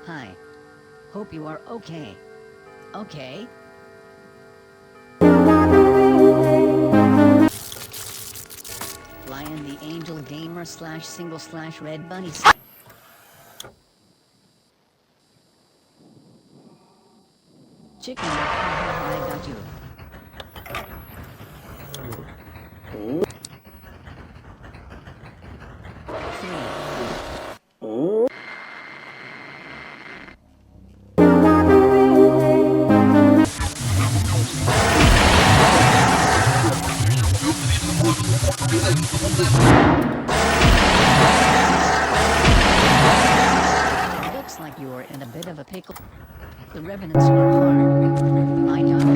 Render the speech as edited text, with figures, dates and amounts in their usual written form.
Hi. Hope you are okay. Okay? Lion the Angel Gamer slash single slash Red Bunny. Chicken, I got you. Looks like you are in a bit of a pickle. The revenants were harmed. My God.